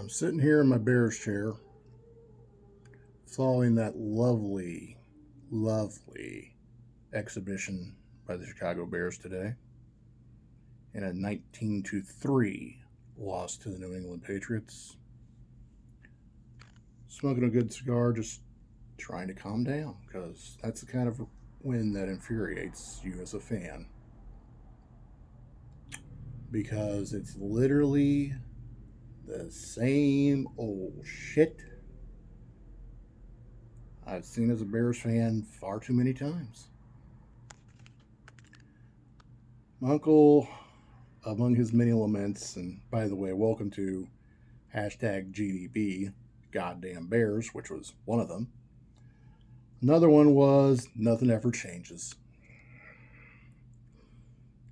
I'm sitting here in my Bears chair following that lovely, lovely exhibition by the Chicago Bears today in a 19-3 loss to the New England Patriots. Smoking a good cigar, just trying to calm down because that's the kind of win that infuriates you as a fan because it's literally the same old shit I've seen as a Bears fan far too many times. My uncle, among his many laments, and by the way, welcome to hashtag GDB, goddamn Bears, which was one of them. Another one was nothing ever changes.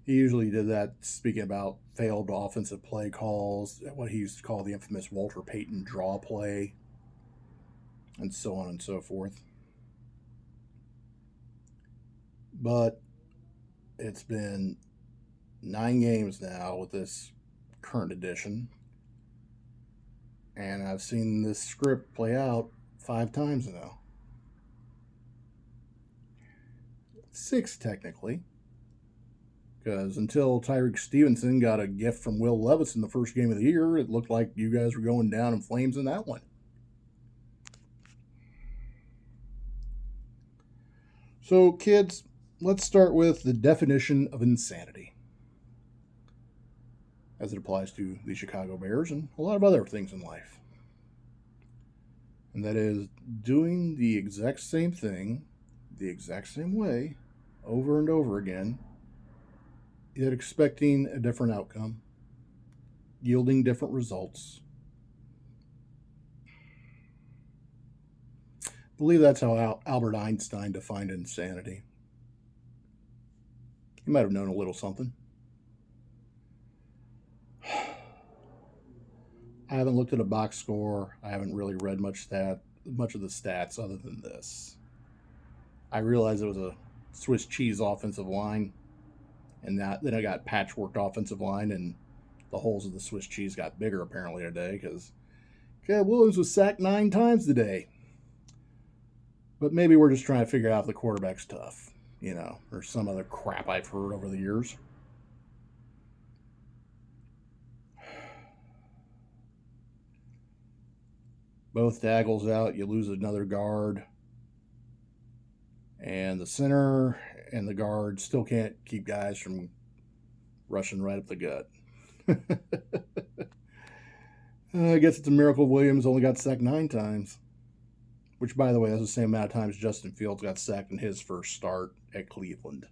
He usually did that speaking about failed offensive play calls, what he used to call the infamous Walter Payton draw play, and so on and so forth. But it's been 9 games now with this current edition, and I've seen this script play out 5 times now. 6, technically. Because until Tyreek Stevenson got a gift from Will Levis in the first game of the year, it looked like you guys were going down in flames in that one. So, kids, let's start with the definition of insanity as it applies to the Chicago Bears and a lot of other things in life. And that is doing the exact same thing, the exact same way, over and over again, yet expecting a different outcome, yielding different results. I believe that's how Albert Einstein defined insanity. He might have known a little something. I haven't looked at a box score. I haven't really read much of the stats other than this. I realized it was a Swiss cheese offensive line, and then I got patchworked offensive line, and the holes of the Swiss cheese got bigger apparently today because Caleb Williams was sacked 9 times today. But maybe we're just trying to figure out if the quarterback's tough, or some other crap I've heard over the years. Both tackles out, you lose another guard. And the center and the guard still can't keep guys from rushing right up the gut. I guess it's a miracle Williams only got sacked 9 times. Which, by the way, that's the same amount of times Justin Fields got sacked in his first start at Cleveland.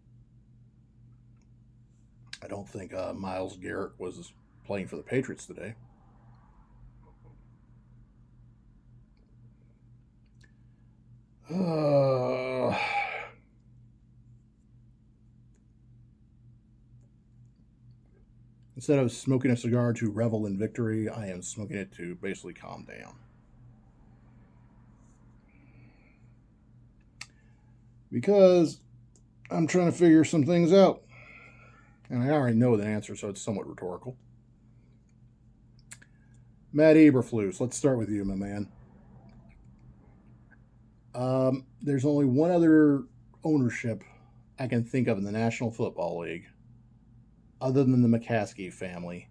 I don't think Myles Garrett was playing for the Patriots today. Instead of smoking a cigar to revel in victory, I am smoking it to basically calm down. Because I'm trying to figure some things out. And I already know the answer, so it's somewhat rhetorical. Matt Eberflus, let's start with you, my man. There's only one other ownership I can think of in the National Football League, other than the McCaskey family,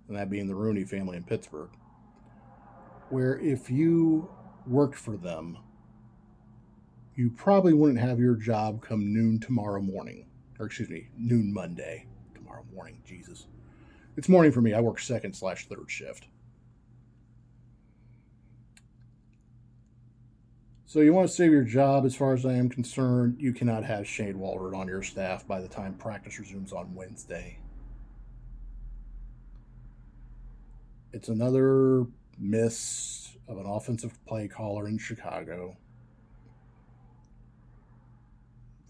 and that being the Rooney family in Pittsburgh, where if you worked for them, you probably wouldn't have your job come noon tomorrow morning. Or excuse me, noon Monday. Tomorrow morning, Jesus. It's morning for me. I work second/third shift. So you want to save your job, as far as I am concerned, you cannot have Shane Waldron on your staff by the time practice resumes on Wednesday. It's another miss of an offensive play caller in Chicago.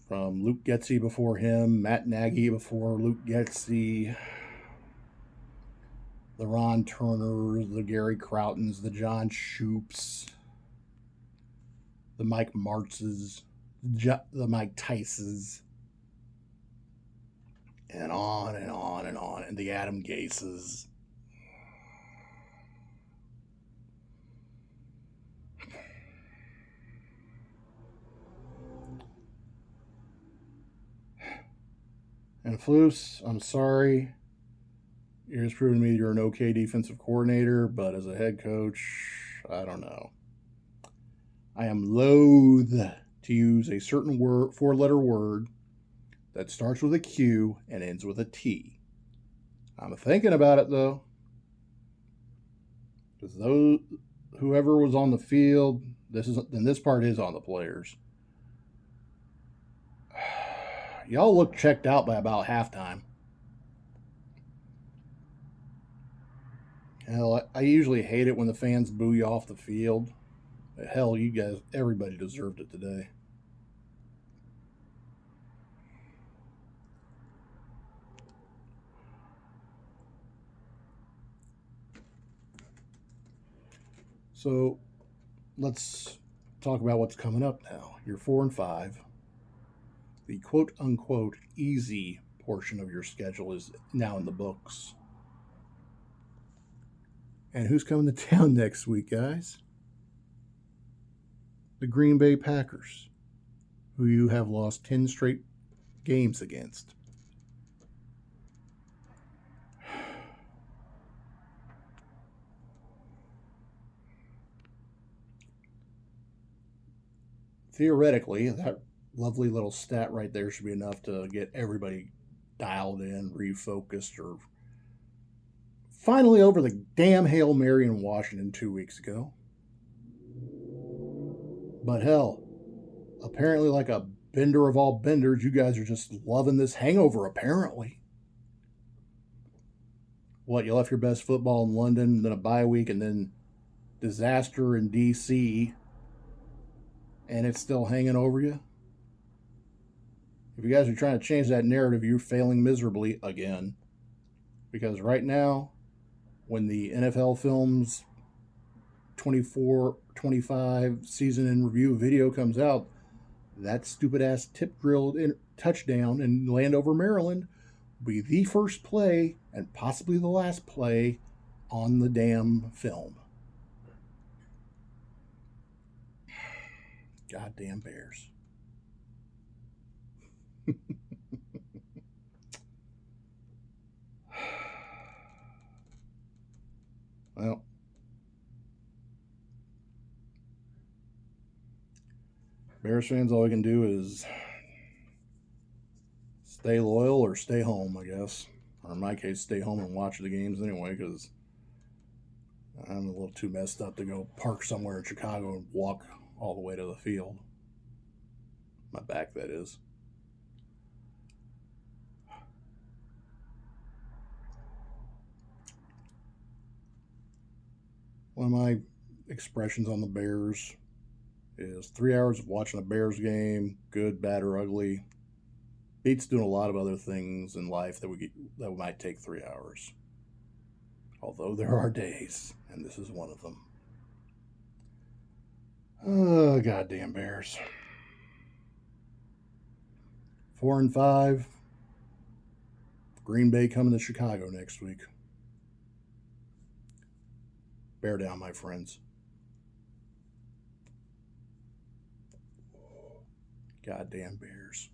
From Luke Getsy before him, Matt Nagy before Luke Getsy, the Ron Turners, the Gary Croutons, the John Shoops, the Mike Martzes, the Mike Tices, and on and on and on, and the Adam Gases. And Flus, I'm sorry. You're just proving to me you're an okay defensive coordinator, but as a head coach, I don't know. I am loath to use a certain word, four-letter word that starts with a Q and ends with a T. I'm thinking about it though, because those whoever was on the field, this part is on the players. Y'all look checked out by about halftime. Hell, I usually hate it when the fans boo you off the field. But hell, you guys, everybody deserved it today. So let's talk about what's coming up now. You're 4-5. The quote unquote easy portion of your schedule is now in the books. And who's coming to town next week, guys? The Green Bay Packers, who you have lost 10 straight games against. Theoretically, that lovely little stat right there should be enough to get everybody dialed in, refocused, or finally over the damn Hail Mary in Washington 2 weeks ago. But hell, apparently, like a bender of all benders, you guys are just loving this hangover, apparently. What, you left your best football in London, then a bye week, and then disaster in D.C., and it's still hanging over you? If you guys are trying to change that narrative, you're failing miserably again. Because right now, when the NFL Films 24-25 season in review video comes out, that stupid ass tip drilled touchdown in Landover, Maryland will be the first play and possibly the last play on the damn film. Goddamn Bears. Well, Bears fans, all we can do is stay loyal or stay home, I guess. Or in my case, stay home and watch the games anyway, because I'm a little too messed up to go park somewhere in Chicago and walk all the way to the field. My back, that is. One of my expressions on the Bears is 3 hours of watching a Bears game, good, bad, or ugly, beats doing a lot of other things in life that might take 3 hours. Although there are days, and this is one of them. Oh, goddamn Bears. 4-5. Green Bay coming to Chicago next week. Bear down, my friends. Goddamn Bears.